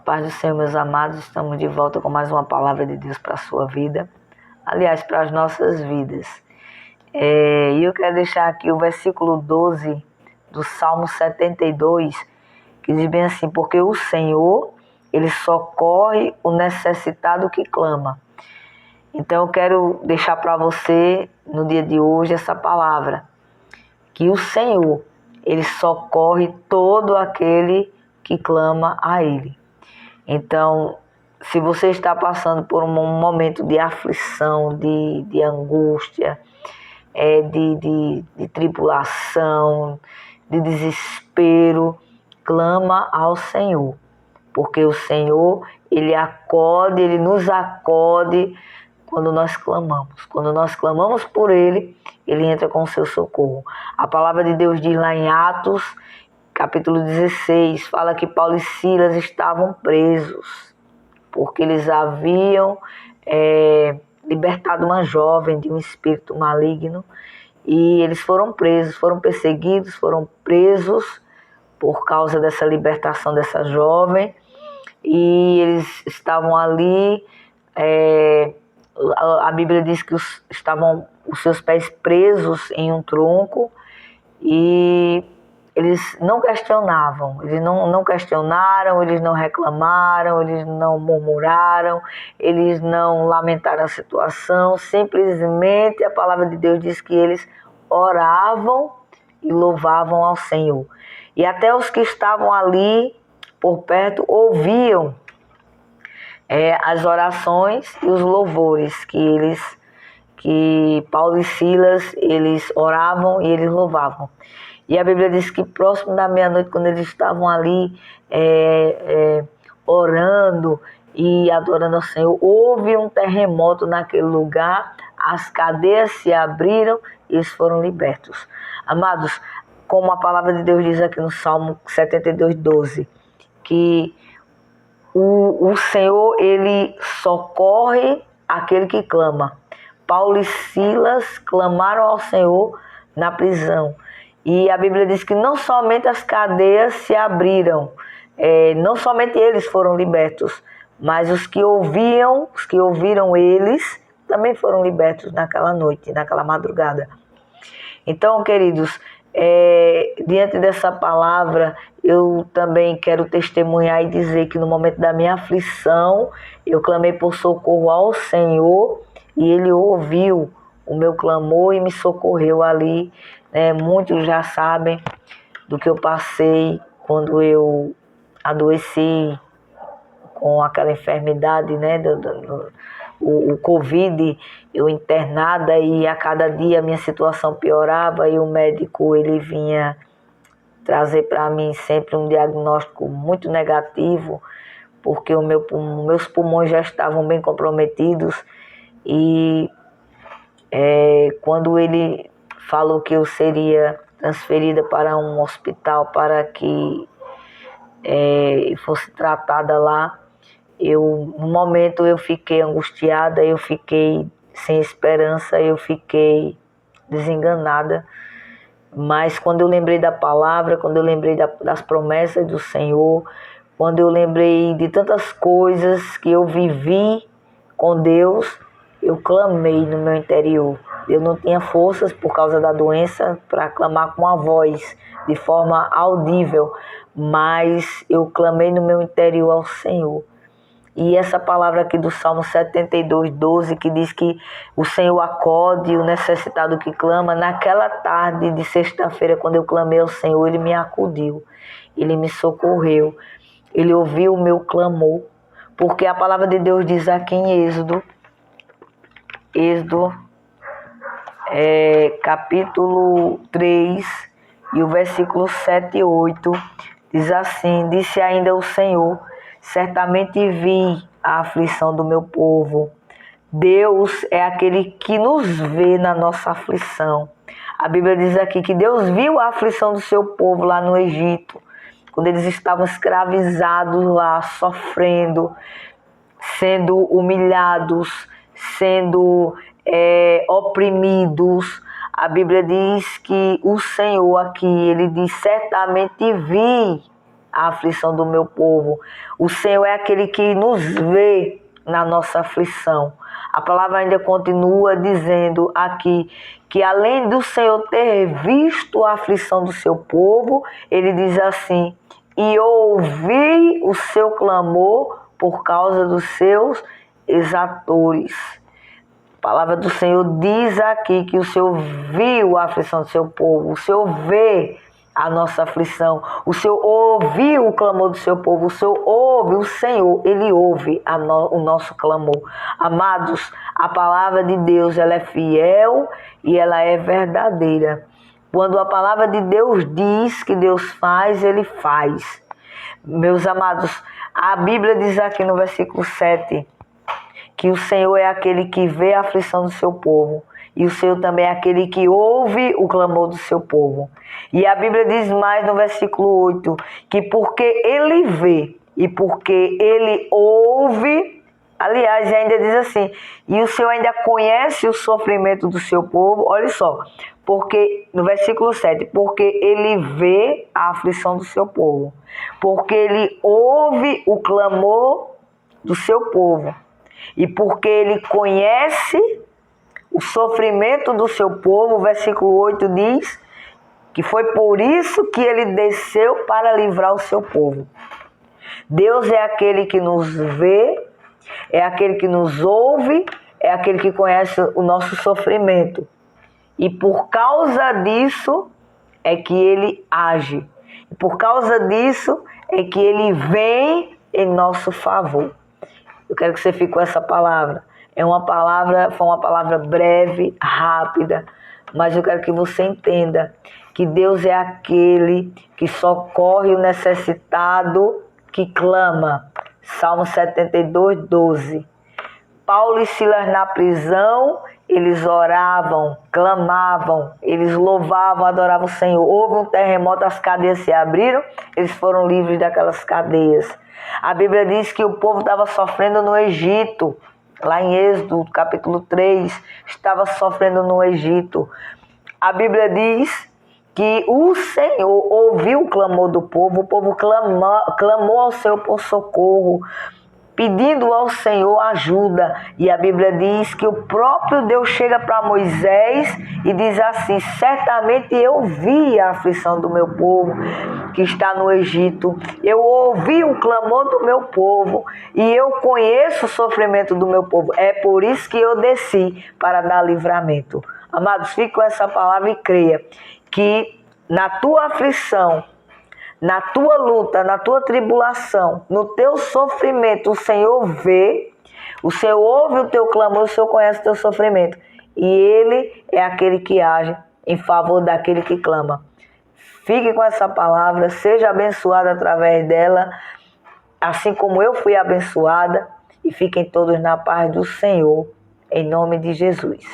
Paz do Senhor, meus amados, estamos de volta com mais uma palavra de Deus para a sua vida. Aliás, para as nossas vidas. E eu quero deixar aqui o versículo 12 do Salmo 72, que diz bem assim: porque o Senhor, Ele socorre o necessitado que clama. Então eu quero deixar para você, no dia de hoje, essa palavra, que o Senhor, Ele socorre todo aquele que clama a Ele. Então, se você está passando por um momento de aflição, de angústia, de tribulação, de desespero, clama ao Senhor. Porque o Senhor, Ele nos acode quando nós clamamos. Quando nós clamamos por Ele, Ele entra com o seu socorro. A palavra de Deus diz lá em Atos, capítulo 16, fala que Paulo e Silas estavam presos, porque eles haviam libertado uma jovem de um espírito maligno, e eles foram presos, foram perseguidos, foram presos por causa dessa libertação dessa jovem, e eles estavam ali, a Bíblia diz que estavam os seus pés presos em um tronco, e eles não questionavam, eles não questionaram, eles não reclamaram, eles não murmuraram, eles não lamentaram a situação, simplesmente a palavra de Deus diz que eles oravam e louvavam ao Senhor. E até os que estavam ali por perto ouviam as orações e os louvores que Paulo e Silas, eles oravam e eles louvavam. E a Bíblia diz que próximo da meia-noite, quando eles estavam ali orando e adorando ao Senhor, houve um terremoto naquele lugar, as cadeias se abriram e eles foram libertos. Amados, como a palavra de Deus diz aqui no Salmo 72, 12, que o Senhor, Ele socorre aquele que clama. Paulo e Silas clamaram ao Senhor na prisão. E a Bíblia diz que não somente as cadeias se abriram, não somente eles foram libertos, mas os que ouviram eles, também foram libertos naquela noite, naquela madrugada. Então, queridos, diante dessa palavra, eu também quero testemunhar e dizer que no momento da minha aflição, eu clamei por socorro ao Senhor e Ele ouviu o meu clamor e me socorreu ali. Muitos já sabem do que eu passei quando eu adoeci com aquela enfermidade, o Covid, eu internada, e a cada dia a minha situação piorava e o médico, ele vinha trazer para mim sempre um diagnóstico muito negativo, porque meus pulmões já estavam bem comprometidos, e quando ele falou que eu seria transferida para um hospital para que fosse tratada lá, no momento eu fiquei angustiada, eu fiquei sem esperança, eu fiquei desenganada. Mas quando eu lembrei da palavra, quando eu lembrei das promessas do Senhor, quando eu lembrei de tantas coisas que eu vivi com Deus, eu clamei no meu interior. Eu não tinha forças por causa da doença para clamar com a voz, de forma audível, mas eu clamei no meu interior ao Senhor. E essa palavra aqui do Salmo 72, 12, que diz que o Senhor acode o necessitado que clama, naquela tarde de sexta-feira, quando eu clamei ao Senhor, Ele me acudiu, Ele me socorreu, Ele ouviu o meu clamor, porque a palavra de Deus diz aqui em Êxodo, capítulo 3, e o versículo 7 e 8, diz assim: disse ainda o Senhor, certamente vi a aflição do meu povo. Deus é aquele que nos vê na nossa aflição. A Bíblia diz aqui que Deus viu a aflição do seu povo lá no Egito, quando eles estavam escravizados lá, sofrendo, sendo humilhados, sendo oprimidos. A Bíblia diz que o Senhor aqui, Ele diz: certamente vi a aflição do meu povo. O Senhor é aquele que nos vê na nossa aflição. A palavra ainda continua dizendo aqui que além do Senhor ter visto a aflição do seu povo, ele diz assim: e ouvi o seu clamor por causa dos seus exatores. A palavra do Senhor diz aqui que o Senhor viu a aflição do seu povo, o Senhor vê a nossa aflição, o Senhor ouviu o clamor do seu povo, o Senhor ouve, o Senhor, Ele ouve o nosso clamor. Amados, a palavra de Deus, ela é fiel e ela é verdadeira. Quando a palavra de Deus diz que Deus faz, Ele faz. Meus amados, a Bíblia diz aqui no versículo 7, que o Senhor é aquele que vê a aflição do seu povo. E o Senhor também é aquele que ouve o clamor do seu povo. E a Bíblia diz mais no versículo 8, que porque Ele vê e porque Ele ouve, aliás, ainda diz assim, e o Senhor ainda conhece o sofrimento do seu povo, olha só, porque no versículo 7, porque Ele vê a aflição do seu povo, porque Ele ouve o clamor do seu povo, e porque Ele conhece o sofrimento do seu povo, o versículo 8 diz que foi por isso que Ele desceu para livrar o seu povo. Deus é aquele que nos vê, é aquele que nos ouve, é aquele que conhece o nosso sofrimento. E por causa disso é que Ele age. E por causa disso é que Ele vem em nosso favor. Eu quero que você fique com essa palavra. Foi uma palavra breve, rápida, mas eu quero que você entenda que Deus é aquele que socorre o necessitado que clama. Salmo 72, 12. Paulo e Silas na prisão, eles oravam, clamavam, eles louvavam, adoravam o Senhor. Houve um terremoto, as cadeias se abriram, eles foram livres daquelas cadeias. A Bíblia diz que o povo estava sofrendo no Egito. Lá em Êxodo, capítulo 3, estava sofrendo no Egito. A Bíblia diz que o Senhor ouviu o clamor do povo, o povo clamou ao Senhor por socorro, pedindo ao Senhor ajuda. E a Bíblia diz que o próprio Deus chega para Moisés e diz assim: certamente eu vi a aflição do meu povo que está no Egito, eu ouvi o clamor do meu povo e eu conheço o sofrimento do meu povo, é por isso que eu desci para dar livramento. Amados, fique com essa palavra e creia que na tua aflição, na tua luta, na tua tribulação, no teu sofrimento, o Senhor vê, o Senhor ouve o teu clamor, o Senhor conhece o teu sofrimento. E Ele é aquele que age em favor daquele que clama. Fique com essa palavra, seja abençoada através dela, assim como eu fui abençoada. E fiquem todos na paz do Senhor, em nome de Jesus.